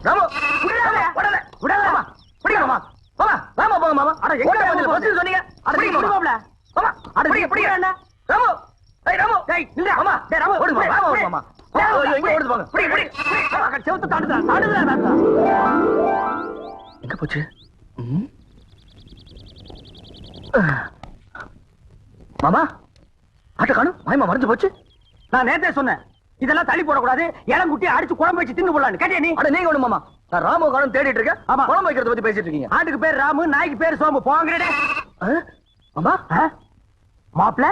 ராமு விடல விடல மாமா பிடிங்க மாமா மாமா ராமா போங்க மாமா அட எங்க வந்து பஸ் சொன்னீங்க அட பிடிங்க மாமா மாமா அட பிடிங்க பிடிங்க அண்ணா ராமு டேய் ராமு டேய் நில்ல மாமா டேய் ராமு ஓடு மாமா ஓடு மாமா எங்க ஓடுது போங்க பிடிங்க பிடிங்க அங்க செவுத்து தாண்டுடா எங்க போச்சு மாமா ஆட்ட காணோம் மாயமா மறைஞ்சு போச்சு நான் நேத்தே சொன்னேன் இதெல்லாம் தள்ளி போடக்கூடாது இளங்குட்டி அடிச்சு குழம்பு வச்சு தின்னு போடலான்னு கேட்டியா நீ அட நீங்க ஒண்ணு மாமா நான் ராமு காணும் தேடிட்டு இருக்கேன் ஆமா குழம்பு வைக்கிறத பத்தி பேசிட்டு இருக்கீங்க ஆட்டுக்கு பேர் ராமு நாய்க்கு பேர் சோம்பு போங்கடே மாமா மாப்ள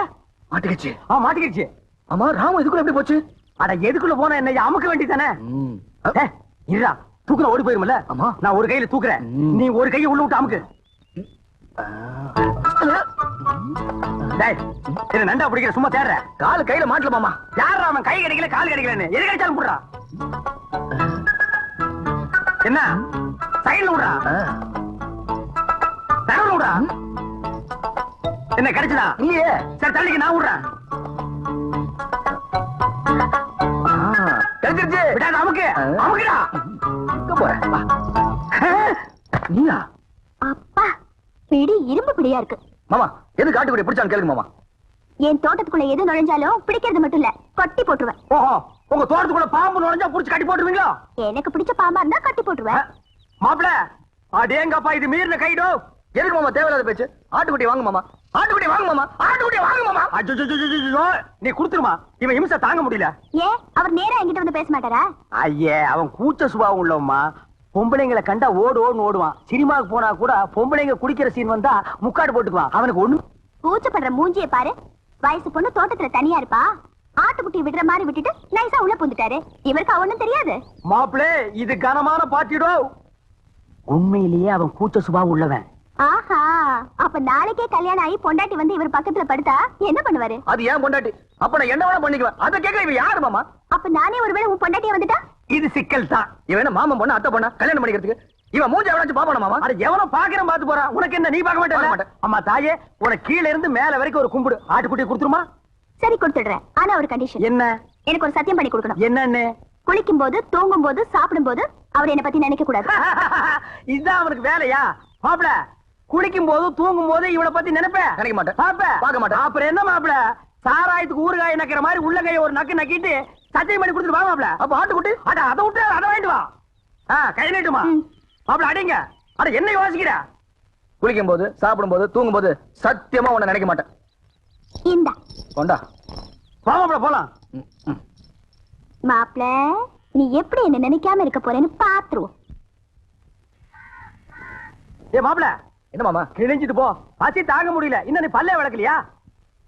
மாட்டிக்கிச்சு மாட்டிக்கிச்சு ஆமா ராமு இதுக்குள்ள எப்படி போச்சு அட எதுக்குள்ள போனா என்ன அமுக்க வேண்டியதானே இருடா தூக்குற ஓடி போயிருமல்ல ஆமா நான் ஒரு கையில தூக்குறேன் நீ ஒரு கையை உள்ள விட்டு அமுக்கு என்ன நண்டா பிடிக்கிற சும்மா தேடுற காலு கையில மாட்டல மாமா யாரா அவன் கை கிடைக்கல கால் கிடைக்கலன்னு எது கிடைச்சாலும் போடுறா என்ன சைடுல விடுறா தரவுல விடுறா என்ன கிடைச்சதா இல்லையே சரி தள்ளிக்கு நான் விடுறேன் கிடைச்சிருச்சு விடாத அமுக்கு அமுக்குடா எங்க போற நீயா அப்பா பிடி இரும்பு பிடியா இருக்கு மாமா எது காட்டுக்குடி பிடிச்சான்னு கேளுங்க மாமா என் தோட்டத்துக்குள்ள எது நுழைஞ்சாலும் பிடிக்கிறது மட்டும் இல்ல கட்டி போட்டுருவேன் ஓஹோ உங்க தோட்டத்துக்குள்ள பாம்பு நுழைஞ்சா புடிச்சு கட்டி போட்டுருவீங்களா எனக்கு பிடிச்ச பாம்பா இருந்தா கட்டி போட்டுருவேன் மாப்பிள அடேங்கப்பா இது மீறின கைடோ எதுக்கு மாமா தேவையில்லாத பேச்சு ஆட்டுக்குட்டி வாங்க மாமா ஆட்டுக்குட்டி வாங்க மாமா ஆட்டுக்குட்டி வாங்க மாமா அஜ்ஜோ நீ குடுத்துருமா இவன் இம்சை தாங்க முடியல ஏன் அவர் நேரா என்கிட்ட வந்து பேச மாட்டாரா ஐயே அவன் கூச்ச சுபாவம் உள்ளவமா பொம்பளைங்களை கண்டா ஓடுன்னு ஓடுவான் சினிமாவுக்கு போனா கூட பொம்பளைங்க குடிக்கிற சீன் வந்தா முக்காடு போட்டுக்குவான் அவனுக்கு ஒண்ணு கூச்சப்படுற மூஞ்சிய பாரு வயசு பொண்ணு தோட்டத்துல தனியா இருப்பா ஆட்டுக்குட்டி விடுற மாதிரி விட்டுட்டு நைசா உள்ள புந்துட்டாரு இவருக்கு அவனும் தெரியாது மாப்பிளே இது கனமான பாட்டிடோ உண்மையிலேயே அவன் கூச்ச சுபாவம் உள்ளவன் ஆஹா அப்ப நாளைக்கே கல்யாணம் ஆகி பொண்டாட்டி வந்து இவர் பக்கத்துல படுத்தா என்ன பண்ணுவாரு அது ஏன் பொண்டாட்டி அப்ப நான் என்ன வேணா பண்ணிக்குவேன் அதை கேட்க இவன் யாரு மாமா அப்ப நானே ஒருவேளை உன் பொண்டாட்டியா வந்துட்டா இது சிக்கல் தான் இவன் மாமன் பொண்ணு அத்தை பொண்ணா கல்யாணம் பண்ணிக்கிறதுக்கு இவன் மூஞ்சி எவனாச்சும் பாப்பானா மாமா அட எவனோ பாக்குறேன் பாத்து போறான் உனக்கு என்ன நீ பார்க்க மாட்டே அம்மா தாயே உனக்கு கீழ இருந்து மேல வரைக்கும் ஒரு கும்பிடு ஆட்டுக்குட்டி கொடுத்துருமா சரி கொடுத்துடுறேன் ஆனா ஒரு கண்டிஷன் என்ன எனக்கு ஒரு சத்தியம் பண்ணி கொடுக்கணும் என்னன்னு குளிக்கும் போது தூங்கும் போது சாப்பிடும் போது அவர் என்ன பத்தி நினைக்க கூடாது இதுதான் அவனுக்கு வேலையா மாப்பிள குளிக்கும் போது தூங்கும் போது இவனை பத்தி நினைப்பேன் நினைக்க மாட்டேன் பார்க்க மாட்டேன் அப்புறம் என்ன மாப்பிள சாராயத்துக்கு ஊறுகாய் நக்கிற மாதிரி உள்ள கைய ஒரு நக்கு நக்கிட்டு சத்தியம் பண்ணி கொடுத்துட்டு வா மாப்பிள அப்ப ஆட்டுக்குட்டி அட அதை விட்டு அதை வாங்கிட்டு வா கை நீட்டுமா மாப்பிள அடிங்க அட என்ன யோசிக்கிற குளிக்கும் போது சாப்பிடும் போது தூங்கும் போது சத்தியமா உன்னை நினைக்க மாட்டேன் இந்த கொண்டா வா மாப்பிள போலாம் மாப்பிள நீ எப்படி என்ன நினைக்காம இருக்க போறேன்னு பாத்துருவோம் ஏ மாப்பிள என்ன மாமா கிழிஞ்சிட்டு போ பசி தாங்க முடியல இன்னும் நீ பல்லே விளக்கலையா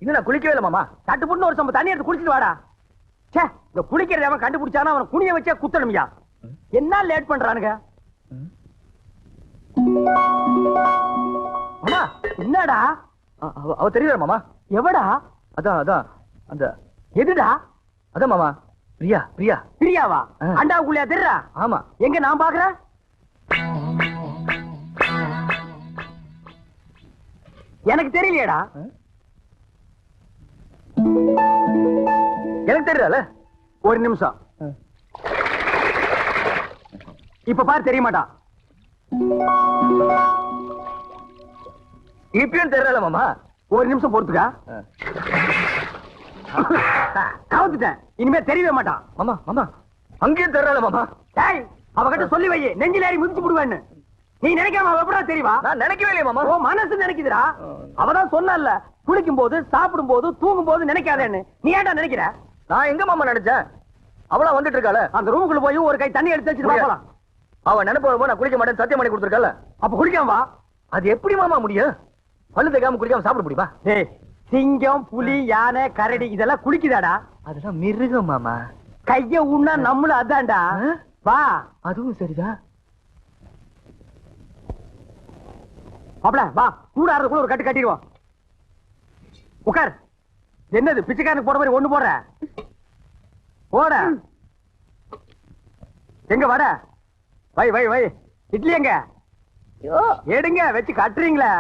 இன்னும் நான் குளிக்கவே இல்லை மாமா தட்டு புண்ணு ஒரு சம்ப தண்ணி எடுத்து குளிச்சுட்டு வாடா சே இந்த குளிக்கிறத அவன் கண்டுபிடிச்சானா அவன் குனிய வச்சே குத்தணுமியா என்ன லேட் பண்றானுங்க மாமா என்னடா அவ தெரியல மாமா எவடா அதான் அதான் அந்த எதுடா அதான் மாமா பிரியா பிரியா பிரியாவா அண்டாவுக்குள்ளையா தெரியறா ஆமா எங்க நான் பாக்குறேன் எனக்கு தெரியலையடா எனக்கு தெரியல ஒரு நிமிஷம் இப்ப பாரு தெரிய மாட்டான் இப்பயும் தெரியல மாமா ஒரு நிமிஷம் பொறுத்துக்கா கவுத்துட்டேன் இனிமே தெரியவே மாட்டான் மாமா மாமா அங்கேயும் தெரியல மாமா டேய் அவகிட்ட சொல்லி வை நெஞ்சில ஏறி மிதிச்சு விடுவேன்னு நீ நினைக்காம அவ எப்படா தெரியவா நான் நினைக்கவே இல்லையா மாமா ஓ மனசு நினைக்குதுடா அவதான் சொன்னல்ல குளிக்கும் போது சாப்பிடும் போது தூங்கும் போது நினைக்காதேன்னு நீ ஏன்டா நினைக்கிற நான் எங்க மாமா நினைச்சேன் அவளா வந்துட்டு இருக்காள அந்த ரூமுக்குள்ள போய் ஒரு கை தண்ணி எடுத்து வச்சுட்டு போலாம் அவ நினைப்பு வரும்போது நான் குளிக்க மாட்டேன் சத்தியம் பண்ணி கொடுத்துருக்கல அப்ப குளிக்காம வா அது எப்படி மாமா முடியும் பல்லு தேக்காம குளிக்காம சாப்பிட முடியுமா டேய் சிங்கம் புலி யானை கரடி இதெல்லாம் குளிக்குதாடா அதெல்லாம் மிருகம் மாமா கைய உண்ணா நம்மளும் அதான்டா வா அதுவும் சரிதான் மாப்ள வா கூடாறதுக்குள்ள ஒரு கட்டு கட்டிடுவோம் உட்கார் என்னது பிச்சைக்காரனுக்கு போற மாதிரி ஒண்ணு போடுற போட எங்க வட வை வை வை இட்லி எங்க எடுங்க வச்சு கட்டுறீங்களா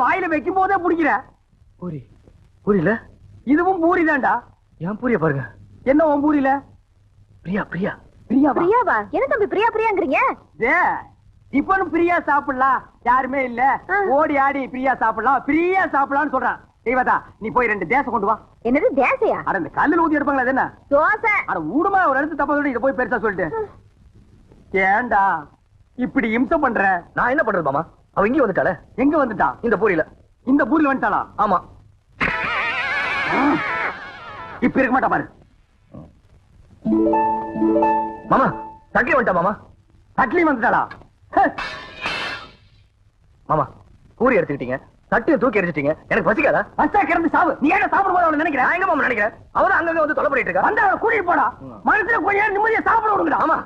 வாயில வைக்கும் போதே பிடிக்கிற. பூரி பூரியில இதுவும் பூரி தான்டா. ஏன் பூரிய பாருங்க. என்ன உன் பூரியில? பிரியா பிரியா பிரியாவா? என்ன தம்பி பிரியா பிரியாங்கறீங்க? இப்பனும் பிரியா சாப்பிடலாம், யாருமே இல்ல, ஓடி ஆடி பிரியா சாப்பிடலாம், பிரியா சாப்பிடலாம்னு சொல்றான். தெய்வதா, நீ போய் 2 தேசை கொண்டு வா. என்னது தேசையா? அட இந்த கல்லுல ஊத்தி எடுப்பாங்களா? அது என்ன தோசை? அட ஊடுமா, ஒரு இடத்து தப்பா சொல்லி இதை போய் பெருசா சொல்லிட்டு. ஏண்டா இப்படி இம்சை பண்ற? நான் என்ன பண்றது மாமா? அவ இங்க வந்துட்டாளே. எங்க வந்துட்டா? இந்த பூரியில. இந்த பூரியில வந்துட்டாளா? ஆமா. இப்ப இருக்க மாட்டா பாரு. மாமா தட்லி வந்துட்டா மாமா. தட்லி வந்துட்டாளா? மாமா பூரி எடுத்துக்கிட்டீங்க, தட்டியை தூக்கி எரிஞ்சிட்டீங்க. எனக்கு பசிக்காதா? பஸ்டா கிளம்பி சாவு. நீ ஏன் சாப்பிடும் போது அவளை நினைக்கிறேன்? நான் எங்க மாமா நினைக்கிறேன்? அவதான் அங்கங்க வந்து தொலை பண்ணிட்டு இருக்கா. வந்து அவளை கூட்டிட்டு போடா. மனசுல கொஞ்ச நேரம் நிம்மதியா சாப்பிட விடுங்கடா. ஆமா,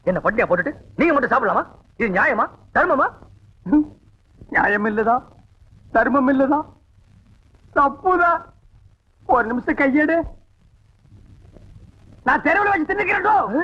என்ன பட்டியா போட்டுட்டு நீங்க மட்டும் சாப்பிடலாமா? இது நியாயமா? தர்மமா? நியாயம் இல்லதா, தர்மம் இல்லதா, தப்புதான். ஒரு நிமிஷம் கையெடு. நான் தெருவில் வச்சு தின்னுக்கிறேன்.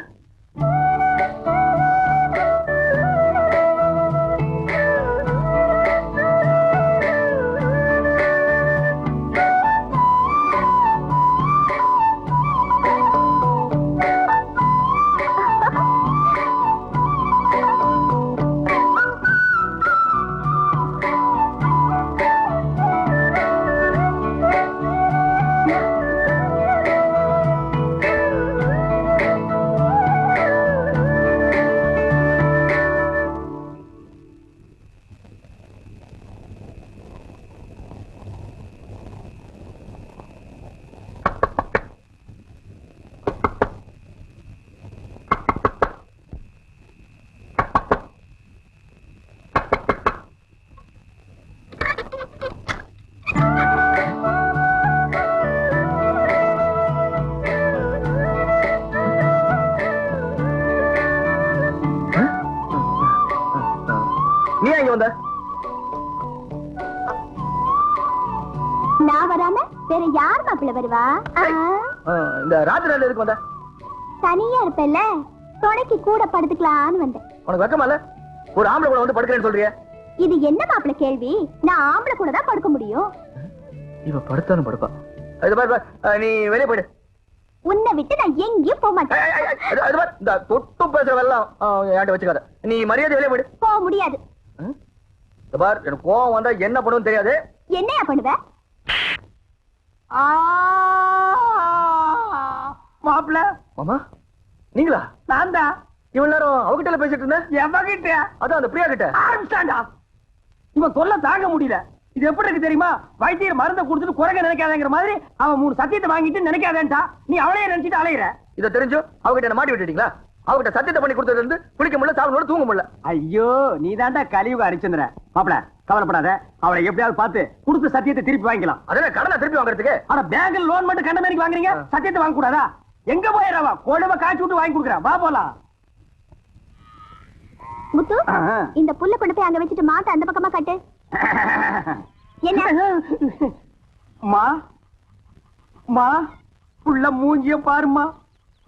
வந்த? நான் வராம வேற யார் மாப்பிள்ள வருவா? இந்த ராத்திரில எதுக்கு வந்த? தனியா இருப்பேல்ல, துணைக்கு கூட படுத்துக்கலான்னு வந்தேன். உனக்கு வெக்கமா இல்ல? ஒரு ஆம்பளை கூட வந்து படுக்கிறேன்னு சொல்றிய? இது என்ன மாப்பிள்ள கேள்வி? நான் ஆம்பளை கூட தான் படுக்க முடியும். இவ படுத்தாலும் படுப்பா. இது பாரு, நீ வெளியே போயிடு. உன்னை விட்டு நான் எங்கேயும் போக மாட்டேன். இந்த தொட்டு பேசுறதெல்லாம் என்கிட்ட வச்சுக்காத. நீ மரியாதை வெளியே போயிடு. போக முடியாது. பார், எனக்கு கோவம் வந்தா என்ன பண்ணுன்னு தெரியாது. என்னையா பண்ணுவ? மாப்பிள்ள. மாமா நீங்களா? நான் தான். இவ்வளவு நேரம் அவகிட்ட பேசிட்டு இருந்தேன். எவகிட்ட? அதான் அந்த பிரியா கிட்ட. ஆரம்பிச்சாண்டா. இவன் தொல்லை தாங்க முடியல. இது எப்படி இருக்கு தெரியுமா? வைத்தியர் மருந்தை கொடுத்துட்டு குறைக்க நினைக்காதங்கிற மாதிரி அவன் 3 சத்தியத்தை வாங்கிட்டு நினைக்காதேன்டா. நீ அவளையே நினைச்சிட்டு அலையிற. இதை தெரிஞ்சு அவகிட்ட என்ன மாட்டி விட்டுட்டீங்களா? அவகிட்ட சத்தியத்தை பண்ணி கொடுத்ததுல இருந்து குளிக்க முடியல, சாப்பிட தூங்க முடியல. ஐயோ, நீ தாண்டா கலியுக ஹரிச்சந்திர. மாப்பிள கவலைப்படாத, அவளை எப்படியாவது பார்த்து கொடுத்த சத்தியத்தை திருப்பி வாங்கிக்கலாம். அதே கடனை திருப்பி வாங்குறதுக்கு? ஆனா பேங்க்ல லோன் மட்டும் கண்ட மாதிரி வாங்குறீங்க, சத்தியத்தை வாங்க கூடாதா? எங்க போயிடவா? கொழுவ காய்ச்சி விட்டு வாங்கி கொடுக்குறேன். வா போலாம். முத்து, இந்த புல்ல கொண்டு போய் அங்க வச்சுட்டு மாட்ட அந்த பக்கமா கட்டு. என்ன மா மா புள்ள மூஞ்சிய பாருமா.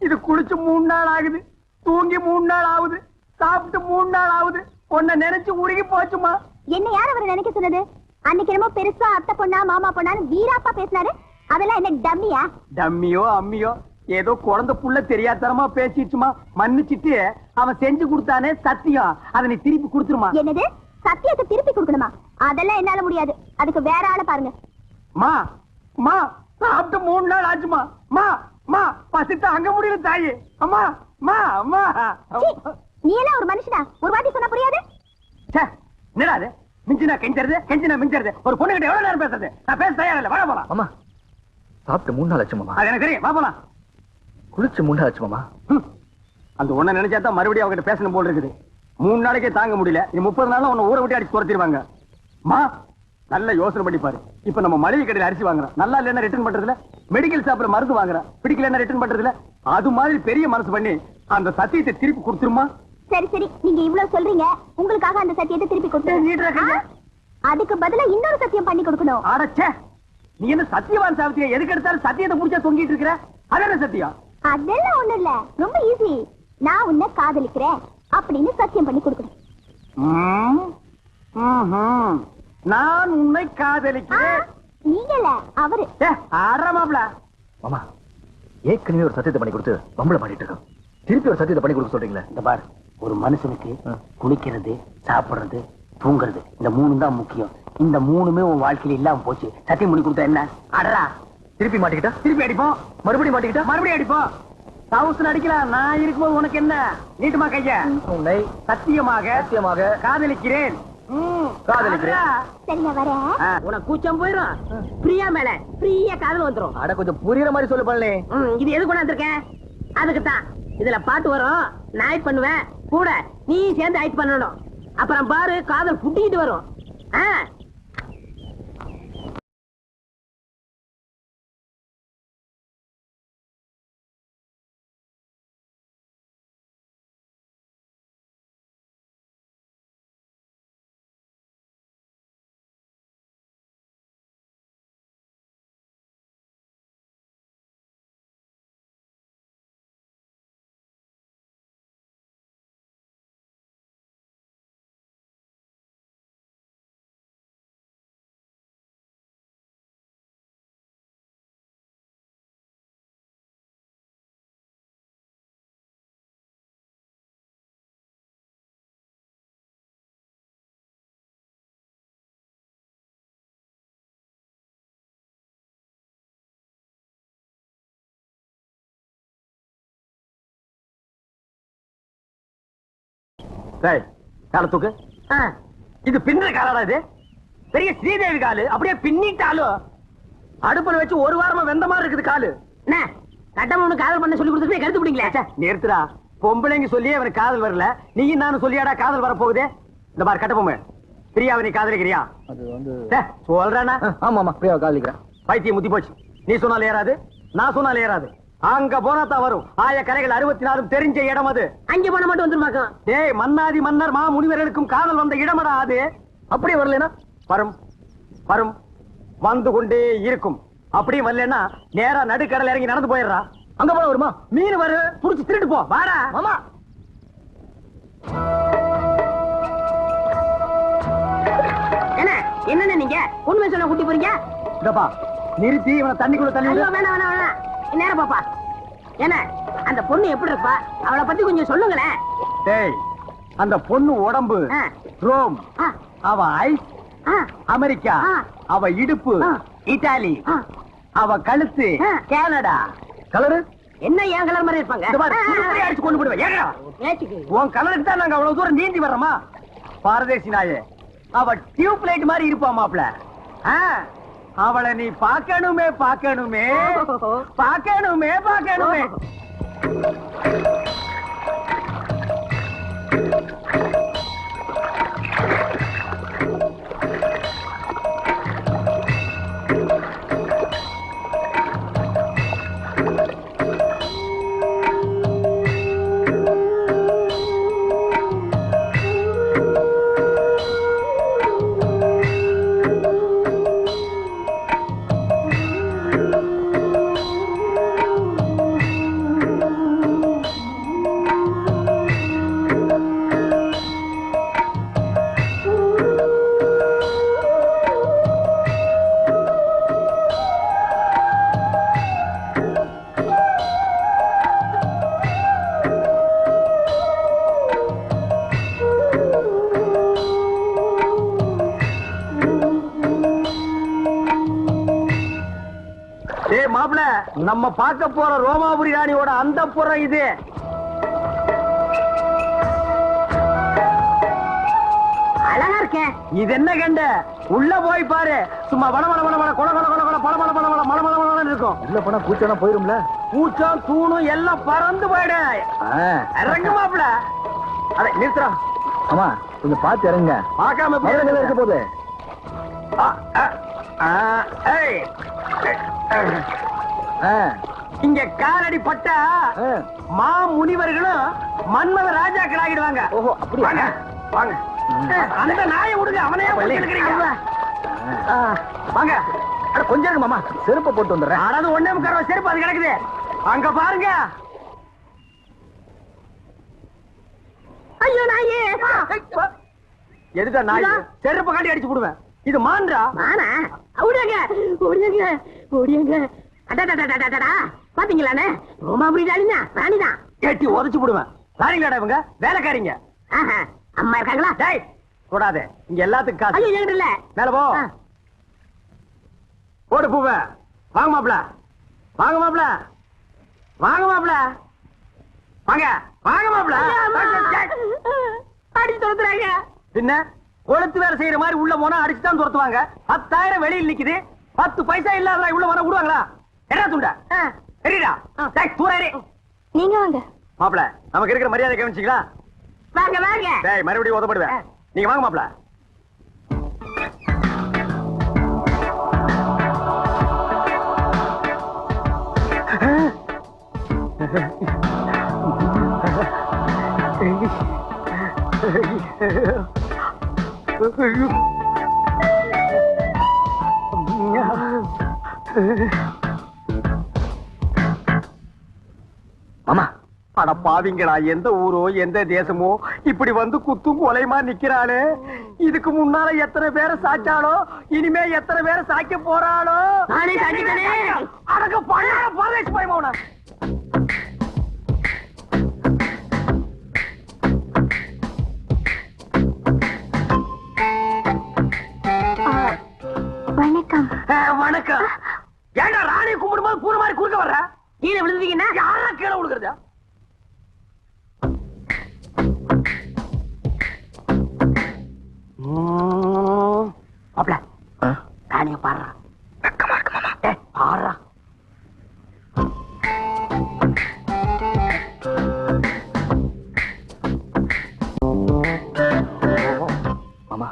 இது குளிச்சு 3 நாள் ஆகுது, தூங்கி 3 நாள் ஆகுது, சாப்பிட்டு 3 நாள் ஆகுது. உன்னை நினைச்சு உருகி போச்சுமா. என்ன யார் அவரை நினைக்க சொன்னது? அன்னைக்கு என்னமோ பெருசா அத்தை பொண்ணா மாமா பொண்ணான்னு வீராப்பா பேசினாரு. அதெல்லாம் என்ன டம்மியா? டம்மியோ அம்மியோ ஏதோ குழந்தை புள்ள தெரியாதனமா பேசிடுச்சுமா. மன்னிச்சிட்டு அவன் செஞ்சு கொடுத்தானே சத்தியம், அதை நீ திருப்பி கொடுத்துருமா. என்னது? சத்தியத்தை திருப்பி கொடுக்கணுமா? அதெல்லாம் என்னால முடியாது. அதுக்கு வேற ஆளை பாருங்க. மா மா சாப்பிட்டு 3 நாள் ஆச்சுமா. மா மா பசித்த அங்க முடியல தாயி. அம்மா மா அம்மா. நீ எல்லாம் ஒரு மனுஷனா? ஒரு வாட்டி சொன்னா புரியாது? என்னடா அது? மிஞ்சினா கெஞ்சறது, கெஞ்சினா மிஞ்சறது. ஒரு பொண்ணு கிட்ட எவ்வளவு நேரம் பேசுறது? நான் பேச தயாரில்லை. வர போலாம். அம்மா சாப்பிட்டு 3 நாள் ஆச்சு மாமா. அது எனக்கு தெரியும். வா போலாம். குளிச்சு 3 நாள் ஆச்சு மாமா. அந்த ஒண்ணு நினைச்சாதான் மறுபடியும் அவகிட்ட பேசணும் போல் இருக்குது. 3 நாளைக்கே தாங்க முடியல. இனி 30 நாள் உன்னை ஊரை விட்டு அடிச்சு துரத்திடுவாங்க. மா நல்ல யோசனை பண்ணி பாரு. இப்ப நம்ம மளிகை கடையில் அரிசி வாங்குறோம், நல்லா இல்லைன்னா ரிட்டர்ன் பண்றதுல, மெடிக்கல் ஷாப்ல மருந்து வாங்குறோம், பிடிக்கலன்னா ரிட்டர்ன் பண்றதுல, அது மாதிரி பெரிய மனசு பண்ணி அந்த சத்தியத்தை திருப்பி கொடுத்துருமா. சரி சரி, நீங்க இவ்வளவு சொல்றீங்க, உங்களுக்காக அந்த சத்தியத்தை திருப்பி கொடுத்து அதுக்கு பதிலா இன்னொரு சத்தியம் பண்ணி கொடுக்கணும். அடச்சே, நீ என்ன சத்தியவான் சாவித்தியா? எதுக்கு எடுத்தாலும் சத்தியத்தை முடிச்சா தொங்கிட்டு இருக்கிற? அது என்ன சத்தியம்? அதெல்லாம் ஒண்ணு இல்ல, ரொம்ப ஈஸி. நான் உன்னை காதலிக்கிறேன் அப்படின்னு சத்தியம் பண்ணி கொடுக்கணும். நான் உன்னை காதலிக்கிறேன். நீங்கல அவரு. ஆடுறமாப்ல. மாமா ஏற்கனவே ஒரு சத்தியத்தை பண்ணி கொடுத்து பம்பளை பண்ணிட்டு இருக்கோம். திருப்பி ஒரு சத்தியத்தை பண்ணி கொடுக்க சொல்றீங்களே. இந்த பார், ஒரு மனுஷனுக்கு குளிக்கிறது, சாப்பிடுறது, தூங்குறது, இந்த 3 தான் முக்கியம். இந்த 3மே உன் வாழ்க்கையில இல்லாம போச்சு. சத்தியம் பண்ணி கொடுத்தா என்ன? அடரா. திருப்பி மாட்டிக்கிட்டா திருப்பி அடிப்போம். மறுபடியும் மாட்டிக்கிட்டா மறுபடியும் அடிப்போம். தவுசன் அடிக்கலாம். நான் இருக்கும்போது உனக்கு என்ன? நீட்டுமா கைய. உன்னை சத்தியமாக சத்தியமாக காதலிக்கிறேன். காதலிக்கிறேன். சரி நான் வரேன். உனக்கு கூச்சம் போயிரும். பிரியா மேல பிரியா காதல் வந்துரும். அட கொஞ்சம் புரியுற மாதிரி சொல்லு பண்ணலே. இது எது கொண்டாந்துருக்கேன்? அதுக்குத்தான். இதுல பாட்டு வரும், நான் ஆக்ட் பண்ணுவேன், கூட நீ சேர்ந்து ஆக்ட் பண்ணணும். அப்புறம் பாரு காதல் புட்டிக்கிட்டு வரும். காலத்துக்கு இது பின்ன காலடா. இது பெரிய ஸ்ரீதேவி காலு. அப்படியே பின்னிட்டாலும் அடுப்புல வச்சு ஒரு வாரமா வெந்த மாதிரி இருக்குது காலு. கட்டமனு காதல் பண்ண சொல்லி கொடுத்துட்டு கருத்து பிடிக்கல. நிறுத்துடா. பொம்பளைங்க சொல்லியே அவனுக்கு காதல் வரல. நீயும் நானும் சொல்லியாடா காதல் வர போகுது. இந்த பார் கட்டபொம்மை, பிரியாவை நீ காதலிக்கிறியா? அது வந்து சொல்றானா? ஆமா ஆமா பிரியாவை காதலிக்கிறேன். பைத்தியம் முத்தி போச்சு. நீ சொன்னாலும் ஏறாது, நான் சொன்னாலும் ஏறாது. அங்க போனாதான் வரும். ஆய கரைகள் 64 தெரிஞ்ச இடம் அது. அங்க போன மட்டும் வந்துருமாக்கும். டேய், மன்னாதி மன்னர் மா முனிவர்களுக்கும் காதல் வந்த இடமடா அது. அப்படியே வரலனா வரும் வரும் வந்து கொண்டே இருக்கும். அப்படியே வரலன்னா நேரா நடுக்கடல் இறங்கி நடந்து போயிடுறா. அங்க போன வருமா? மீன் வரு, புடிச்சு திருட்டு போ. வாடா மாமா. என்ன நீங்க உண்மை சொல்ல கூட்டி போறீங்க? இதப்பா நிறுத்தி இவனை தண்ணிக்குள்ள தள்ளி. வேணாம் வேணாம் வேணாம். நேரம் பாப்பா. என்ன அந்த பொண்ணு எப்படி இருப்பா? அவளை பத்தி கொஞ்சம் சொல்லுங்களேன். டேய், அந்த பொண்ணு உடம்பு ரோம், அவ ஐஸ் அமெரிக்கா, அவ இடுப்பு இத்தாலி, அவ கழுத்து கனடா. கலரு என்ன என் கலர் மாதிரி இருப்பாங்க? அடிச்சு கொண்டு போடுவேன். ஏடா உன் கலருக்கு தான் நாங்க அவ்வளவு தூரம் நீந்தி வர்றோமா? பாரதேசி நாயே, அவ டியூப் லைட் மாதிரி இருப்பா மாப்ள. அவளை நீ பார்க்கணுமே பார்க்கணுமே பார்க்கணுமே பார்க்கணுமே. நம்ம பார்க்க போற ரோமாபுரி ராணியோட அந்த புறம் இது. அழகா இருக்கேன். இது என்ன கண்ட? உள்ள போய் பாரு. சும்மா வட வட வட வட கொல கொல கொல கொல பட பட பட பட மல மல மல இருக்கும். உள்ள போனா கூச்சம் போயிரும்ல. கூச்சம் தூணும் எல்லாம் பறந்து போயிடு. இறங்கு மாப்ள. அட நிறுத்துறா. ஆமா கொஞ்சம் பார்த்து இறங்க. பார்க்காம போய் இருக்க போகுது. இங்க காலடி பட்டா மா முனிவர்களும் மன்மத ராஜாக்கள் ஆகிடுவாங்க. ஓஹோ அப்படி வாங்க வாங்க. அந்த நாயை விடுங்க. அவனையே வாங்க. கொஞ்சம் இருக்கு மாமா, செருப்பை போட்டு வந்துடுறேன். அதாவது 1.25 ரூபாய் செருப்பு அது கிடக்குது. அங்க பாருங்க. ஐயோ நாயே. எதுக்கா நாய்? செருப்பை காட்டி அடிச்சு போடுவேன். இது மான்றா. மானா ஓடியாங்க ஓடியாங்க ஓடியாங்க. அடடடடடடடா பாத்தீங்களானே, ரோமாபுரி ராணிதான். கேட்டி உதைச்சு போடுவேன். ராணிங்களாடா இவங்க, வேலைக்காரிங்க. ஆஹா, அம்மா இருக்காங்களா? டேய் தொடாதே, இங்க எல்லாத்துக்கும் காசு. ஐயோ என்கிட்ட இல்ல. மேல போ. போடு பூவ. வாங்க மாப்ள, வாங்க மாப்ள, வாங்க மாப்ள, வாங்க வாங்க மாப்ள. அடி துரத்துறாங்க. பின்ன கொளுத்து வேலை செய்யற மாதிரி உள்ள போனா அடிச்சுதான் துரத்துவாங்க. 10,000 வெளியில் நிக்குது, 10 பைசா இல்லாத உள்ள போனா விடுவாங்களா? என்ன துண்ட சரிடா. தூரே நீங்க வாங்க. மாப்ள, நமக்கு இருக்கிற மரியாதை கவனிச்சீங்களா? வாங்க வாங்க. டேய் மறுபடியும் உதப்படுவேன். நீங்க வாங்க மாப்ள. மாமா அட பாவிங்களா, எந்த ஊரோ எந்த தேசமோ இப்படி வந்து குத்தும் கொலைமா நிக்கிறாளே. இதுக்கு முன்னால எத்தனை பேரை சாச்சாலோ, இனிமே எத்தனை பேரை சாய்க்க போறாளோ. நானே சாய்ச்சிட்டேனே. அடக்க பண்ணால பரதேசி பயமாவன. வணக்கம். வணக்கம். ஏண்டா ராணி கும்பிடும்போது பூர மாதிரி குறுக்க வர்ற? கீழே விழுந்தீங்கன்னா யாரா கீழே விழுகிறதா? அப்பல ராணிய பாடுறா. வெக்கமா இருக்கு மாமா. பாடுறா. மாமா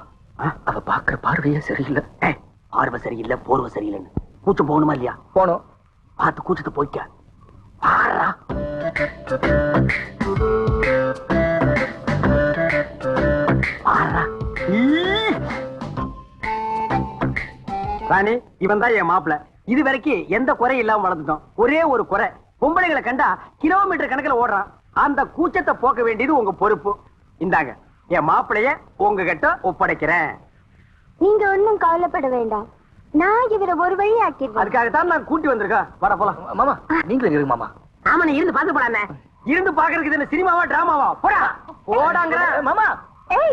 அவ பாக்குற பார்வையே சரியில்லை. பார்வை சரியில்லை, போர்வை சரியில்லைன்னு கூச்சம் போகணுமா இல்லையா? போனோம். பார்த்து கூச்சத்தை போய்க்க. பாடுறா. பாடுறா. ராணி, இவன் தான் என் மாப்பிள. இது வரைக்கும் எந்த குறையும் இல்லாம வளர்ந்துட்டோம். ஒரே ஒரு குறை, பொம்பளைகளை கண்டா கிலோமீட்டர் கணக்குல ஓடுறான். அந்த கூச்சத்தை போக்க வேண்டியது உங்க பொறுப்பு. இந்தாங்க என் மாப்பிளைய உங்ககிட்ட ஒப்படைக்கிறேன். நீங்க ஒண்ணும் கவலைப்பட வேண்டாம். நான் இவரை ஒரு வழி ஆக்கிடுவேன். அதுக்காகத்தான் நான் கூட்டி வந்திருக்கேன். வர போலாம். மாமா நீங்களும் இருங்க மாமா. ஆமா, நீ இருந்து பாத்து போடாமே. இருந்து பாக்குறதுக்கு இது சினிமாவா டிராமாவா? போடா போடாங்க மாமா. ஏய்